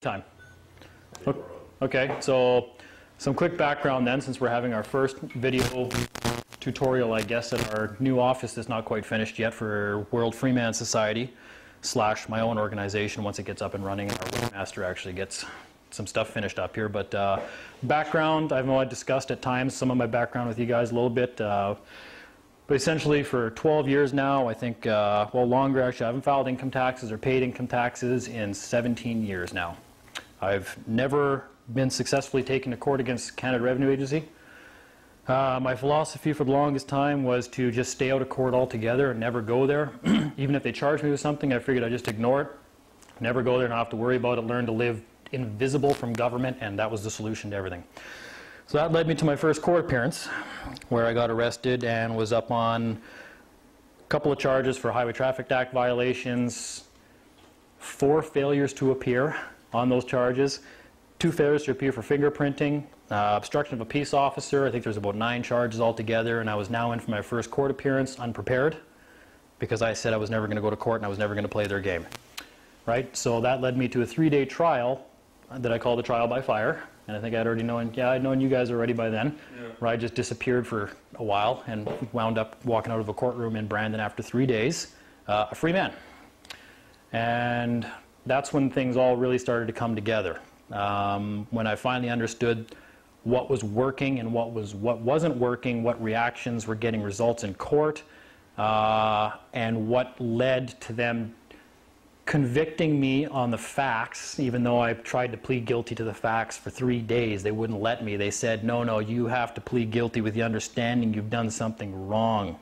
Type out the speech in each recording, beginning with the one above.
Time. Okay, so some quick background then, since we're having our first video tutorial, I guess, at our new office that's not quite finished yet for World Freeman Society / my own organization once it gets up and running and our webmaster actually gets some stuff finished up here. But background, I know I discussed at times some of my background with you guys a little bit. But essentially for 12 years now, I think, well, longer actually, I haven't filed income taxes or paid income taxes in 17 years now. I've never been successfully taken to court against Canada Revenue Agency. My philosophy for the longest time was to just stay out of court altogether and never go there. Even if they charged me with something, I figured I'd just ignore it. Never go there and not have to worry about it, learn to live invisible from government, and that was the solution to everything. So that led me to my first court appearance, where I got arrested and was up on a couple of charges for Highway Traffic Act violations, 4 failures to appear on those charges, 2 failures to appear for fingerprinting, obstruction of a peace officer. I think there's about 9 charges altogether, and I was now in for my first court appearance unprepared because I said I was never going to go to court and I was never going to play their game. Right? So that led me to a 3-day trial that I called a trial by fire. And I think I'd already known, yeah, I'd known you guys already by then, where I just disappeared for a while and wound up walking out of a courtroom in Brandon after 3 days, a free man. And that's when things all really started to come together. When I finally understood what was working and what wasn't working, what reactions were getting results in court, and what led to them convicting me on the facts, even though I tried to plead guilty to the facts for 3 days. They wouldn't let me. They said, no, you have to plead guilty with the understanding you've done something wrong.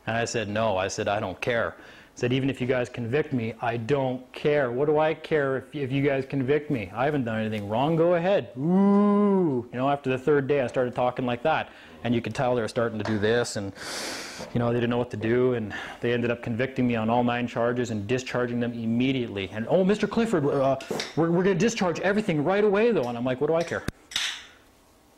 And I said, no. I said, I don't care. I said, even if you guys convict me, I don't care. What do I care if you guys convict me? I haven't done anything wrong. Go ahead. Ooh. You know, after the 3rd day, I started talking like that. And you could tell they were starting to do this, and you know, they didn't know what to do, and they ended up convicting me on all 9 charges and discharging them immediately. And, oh, Mr. Clifford, we're going to discharge everything right away, though. And I'm like, what do I care?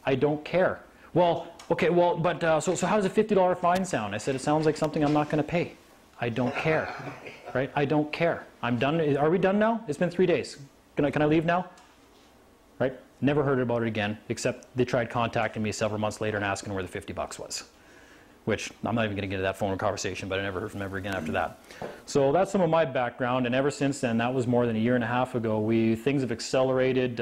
I don't care. Well, okay, well, but so how does a $50 fine sound? I said, it sounds like something I'm not going to pay. I don't care, right? I don't care. I'm done. Are we done now? It's been 3 days. Can I leave now? Right? Never heard about it again, except they tried contacting me several months later and asking where the 50 bucks was. Which, I'm not even going to get into that phone conversation, but I never heard from them ever again after that. So that's some of my background, and ever since then, that was more than a year and a half ago, things have accelerated.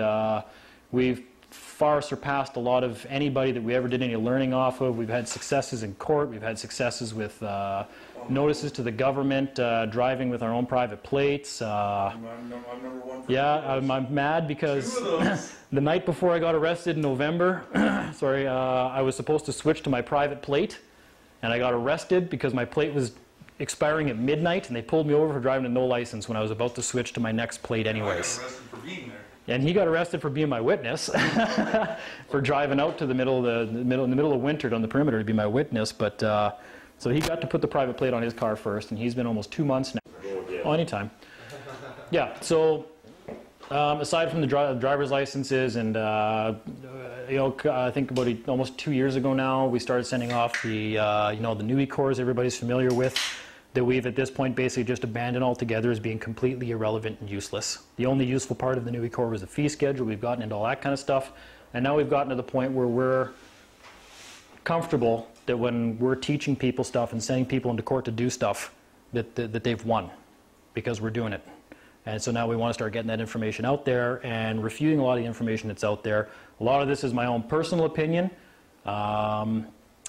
We've far surpassed a lot of anybody that we ever did any learning off of. We've had successes in court. We've had successes with notices to the government, driving with our own private plates. I'm number 1 for yeah, I'm mad because the night before I got arrested in November, sorry, I was supposed to switch to my private plate, and I got arrested because my plate was expiring at midnight, and they pulled me over for driving with no license when I was about to switch to my next plate anyways. I got arrested for being there. And he got arrested for being my witness, for driving out to the middle of winter on the perimeter to be my witness. But so he got to put the private plate on his car first, and he's been almost 2 months now. Oh, anytime. Yeah. So aside from the driver's licenses, and you know, I think about almost 2 years ago now, we started sending off the you know, the new e-cores everybody's familiar with, that we've at this point basically just abandoned altogether as being completely irrelevant and useless. The only useful part of the new e-core was the fee schedule. We've gotten into all that kind of stuff, and now we've gotten to the point where we're comfortable that when we're teaching people stuff and sending people into court to do stuff, that they've won, because we're doing it. And so now we want to start getting that information out there and refuting a lot of the information that's out there. A lot of this is my own personal opinion,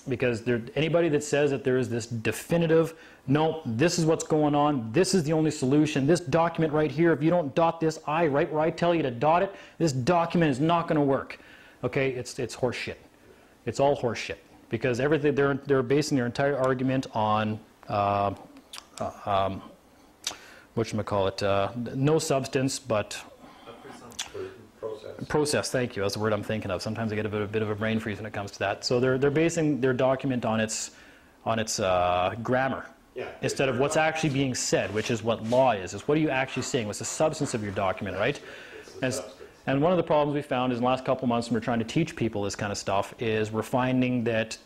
because anybody that says that there is this definitive, no, this is what's going on, this is the only solution, this document right here, if you don't dot this I right where I tell you to dot it, this document is not going to work. Okay, it's horse shit. It's all horse shit, because everything they're basing their entire argument on whatchamacallit, no substance, but process. Thank you. That's the word I'm thinking of. Sometimes I get a bit of a brain freeze when it comes to that. So they're basing their document on its grammar, instead of what's actually being said, which is what law is. What are you actually saying? What's the substance of your document, right? And one of the problems we found is in the last couple of months when we're trying to teach people this kind of stuff is we're finding that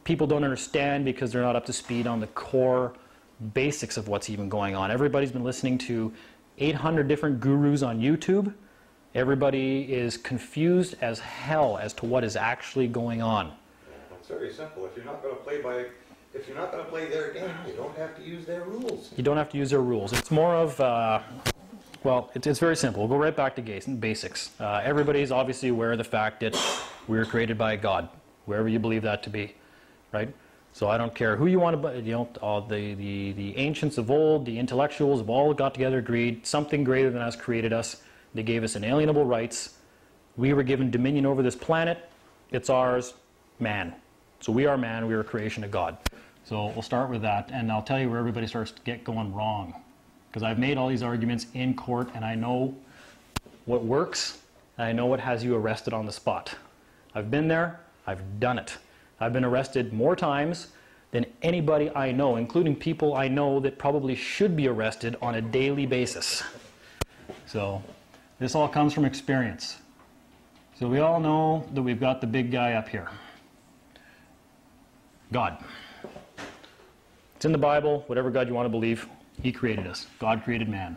people don't understand because they're not up to speed on the core basics of what's even going on. Everybody's been listening to 800 different gurus on YouTube, Everybody is confused as hell as to what is actually going on. It's very simple. If you're not going to play their game, you don't have to use their rules. You don't have to use their rules. It's more of, well, it's very simple. We'll go right back to basics. Everybody's obviously aware of the fact that we were created by God, wherever you believe that to be, right? So I don't care who you want to, the ancients of old, the intellectuals have all got together, agreed, something greater than us created us. They gave us inalienable rights. We were given dominion over this planet. It's ours, man. So we are man, we are a creation of God. So we'll start with that, and I'll tell you where everybody starts to get going wrong. Because I've made all these arguments in court, and I know what works, and I know what has you arrested on the spot. I've been there, I've done it. I've been arrested more times than anybody I know, including people I know that probably should be arrested on a daily basis. So this all comes from experience. So we all know that we've got the big guy up here. God. It's in the Bible, whatever God you want to believe, He created us. God created man.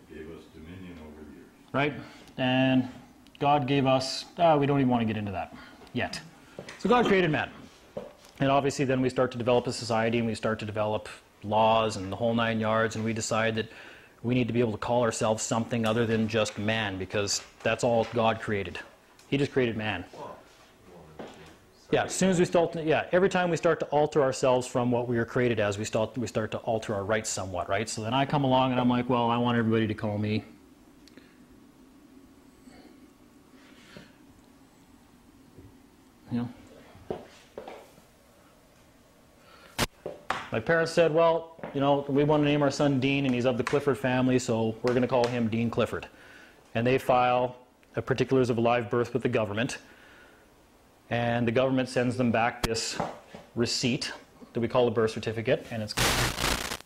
He gave us dominion over the earth. Right? And God gave us, we don't even want to get into that yet. So God created man. And obviously then we start to develop a society and we start to develop laws and the whole 9 yards, and we decide that we need to be able to call ourselves something other than just man, because that's all God created. He just created man. Yeah, as soon as we start, every time we start to alter ourselves from what we were created as, we start to alter our rights somewhat, right? So then I come along and I'm like, well, I want everybody to call me, my parents said, well, we want to name our son Dean, and he's of the Clifford family, so we're going to call him Dean Clifford. And they file the particulars of a live birth with the government. And the government sends them back this receipt that we call a birth certificate, and it's got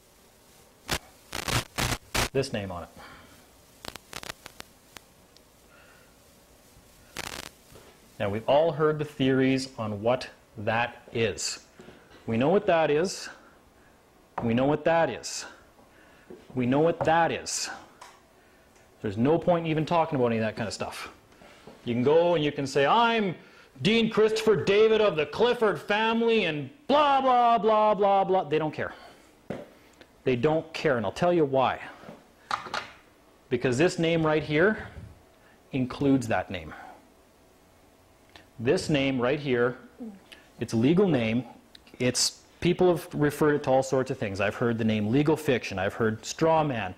this name on it. Now, we've all heard the theories on what that is. We know what that is. We know what that is. We know what that is. There's no point in even talking about any of that kind of stuff. You can go and you can say, I'm Dean Christopher David of the Clifford family and blah, blah, blah, blah, blah. They don't care. They don't care, and I'll tell you why. Because this name right here includes that name. This name right here, it's a legal name. People have referred it to all sorts of things. I've heard the name legal fiction. I've heard straw man,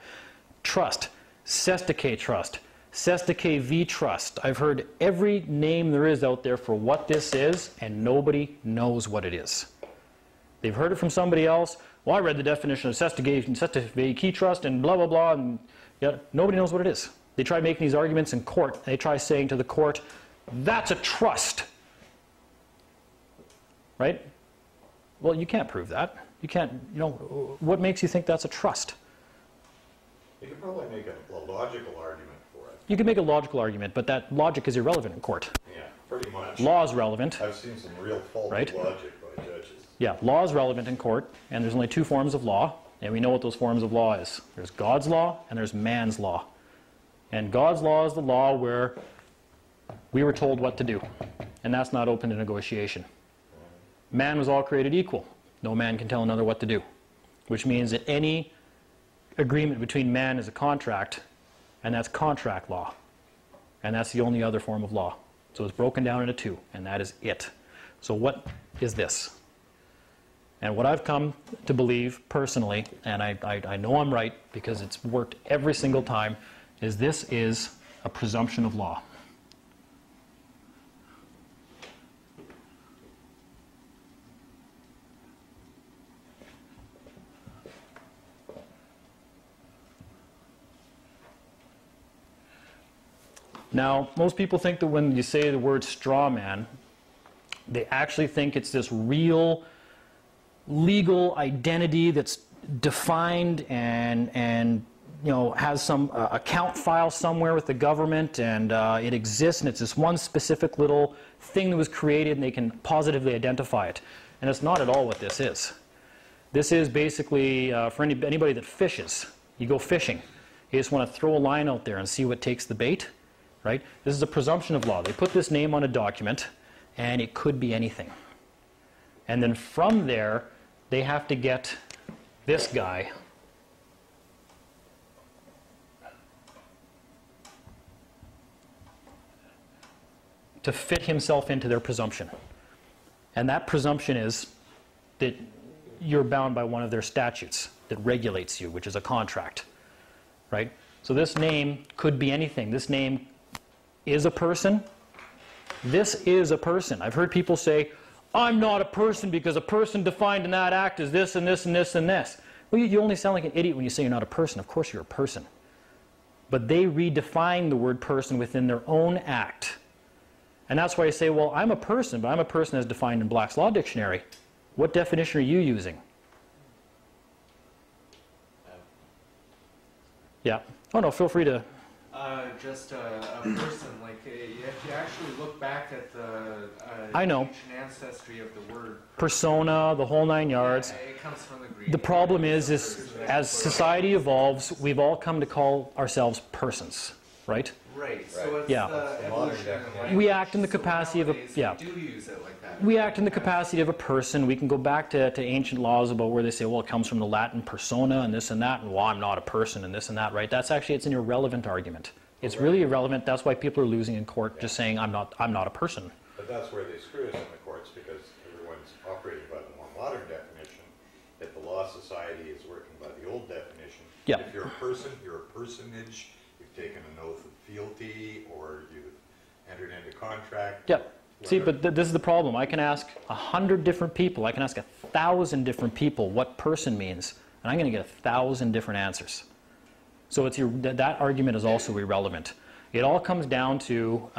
trust, Sestake trust, Sestake v trust. I've heard every name there is out there for what this is, and nobody knows what it is. They've heard it from somebody else. Well, I read the definition of Sestake trust and blah, blah, blah, and nobody knows what it is. They try making these arguments in court. They try saying to the court, that's a trust. Right? Well, you can't prove that. You can't, what makes you think that's a trust? You could probably make a logical argument for it. You could make a logical argument, but that logic is irrelevant in court. Yeah, pretty much. Law is relevant. I've seen some real faulty logic by judges. Yeah, law is relevant in court, and there's only two forms of law, and we know what those forms of law is. There's God's law, and there's man's law. And God's law is the law where we were told what to do, and that's not open to negotiation. Man was all created equal. No man can tell another what to do, which means that any agreement between man is a contract, and that's contract law, and that's the only other form of law. So it's broken down into two, and that is it. So what is this? And what I've come to believe personally, and I know I'm right because it's worked every single time, is this is a presumption of law. Now, most people think that when you say the word straw man, they actually think it's this real legal identity that's defined and has some account file somewhere with the government, and it exists, and it's this one specific little thing that was created, and they can positively identify it. And it's not at all what this is. This is basically for anybody that fishes. You go fishing. You just want to throw a line out there and see what takes the bait, right? This is a presumption of law. They put this name on a document, and it could be anything. And then from there, they have to get this guy to fit himself into their presumption. And that presumption is that you're bound by one of their statutes that regulates you, which is a contract, right? So this name could be anything. This name is a person. This is a person. I've heard people say, I'm not a person because a person defined in that act is this and this and this and this. Well, you only sound like an idiot when you say you're not a person. Of course you're a person. But they redefine the word person within their own act. And that's why I say, well, I'm a person, but I'm a person as defined in Black's Law Dictionary. What definition are you using? Yeah. Oh, no, feel free to... Just a person, like, if you actually look back at the I know. ancient ancestry of the word... Persona, the whole 9 yards. Yeah, it comes from the Greek. The problem is as society evolves, we've all come to call ourselves persons, right? Right, so it's Yeah. the The modern evolution in definition. language. We act in the So capacity of a... nowadays Yeah. We do use it like that. We act in the capacity of a person. We can go back to ancient laws about where they say, well, it comes from the Latin persona and this and that, and well, I'm not a person and this and that, right? That's actually, it's an irrelevant argument. It's really irrelevant. That's why people are losing in court, just saying, I'm not a person. But that's where they screw us in the courts, because everyone's operating by the more modern definition, that the law society is working by the old definition. Yeah. If you're a person, you're a personage, you've taken an oath of fealty, or you've entered into contract. Yeah. See, but this is the problem. I can ask 100 different people, I can ask 1,000 different people what person means, and I'm going to get 1,000 different answers. So it's that argument is also irrelevant. It all comes down to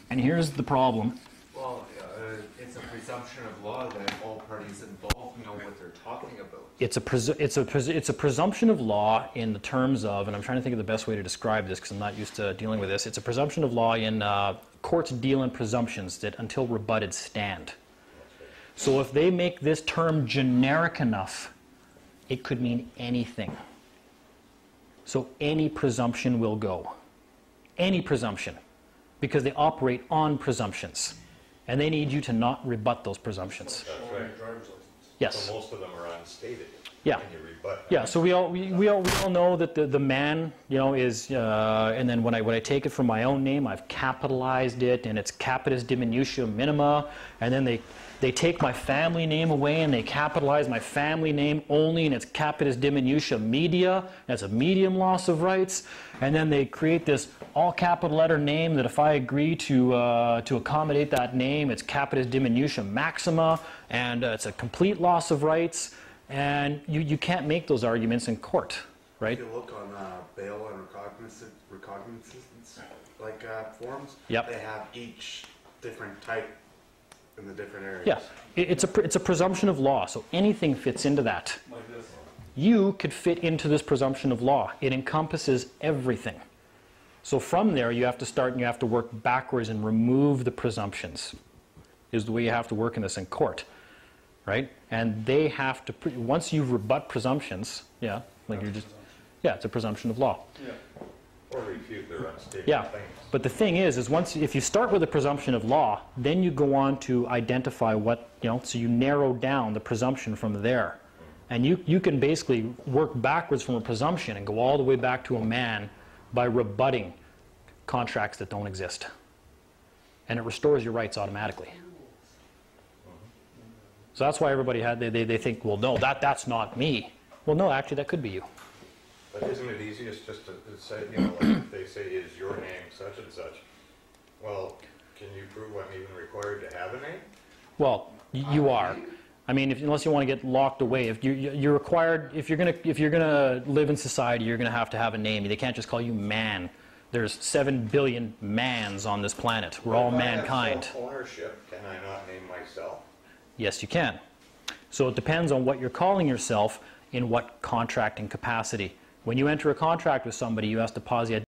and here's the problem. Well, it's a presumption of law that all parties involved know what they're talking about. It's a presumption of law in the terms of, and I'm trying to think of the best way to describe this because I'm not used to dealing with this. It's a presumption of law in courts deal in presumptions that until rebutted stand. So if they make this term generic enough, it could mean anything. So any presumption will go. Any presumption. Because they operate on presumptions. And they need you to not rebut those presumptions. That's right. Yes. So most of them are unstated. Yeah. And you rebut. Yeah, so we all know that the man, you know, is, and then when I take it from my own name, I've capitalized it, and it's capitis diminutia minima, and then they take my family name away and they capitalize my family name only, and it's capitis diminutia media. That's a medium loss of rights. And then they create this all capital letter name that if I agree to accommodate that name, it's capitis diminutia maxima, and it's a complete loss of rights. And you can't make those arguments in court, right? If you look on bail and recognizance like forms, Yep. they have each different type in the different areas. Yeah, it's a presumption of law, so anything fits into that. Like this. You could fit into this presumption of law. It encompasses everything. So from there, you have to start and you have to work backwards and remove the presumptions, is the way you have to work in this in court, right? And they have to, once you rebut presumptions, yeah, like you're just, yeah, it's a presumption of law. Yeah. Or refute their unstated Yeah, claims. but the thing is once, if you start with a presumption of law, then you go on to identify what, you know, so you narrow down the presumption from there. And you can basically work backwards from a presumption and go all the way back to a man by rebutting contracts that don't exist. And it restores your rights automatically. So that's why everybody they think, well, no, that's not me. Well, no, actually, that could be you. But isn't it easiest just to say, you know, like if they say, is your name such and such? Well, can you prove I'm even required to have a name? Well, you are. I mean, unless you want to get locked away, if you're required, if you're gonna live in society, you're gonna have to have a name. They can't just call you man. There's 7 billion mans on this planet. We're all mankind. If I have self-ownership, can I not name myself? Yes, you can. So it depends on what you're calling yourself in what contracting capacity. When you enter a contract with somebody, you have to pause the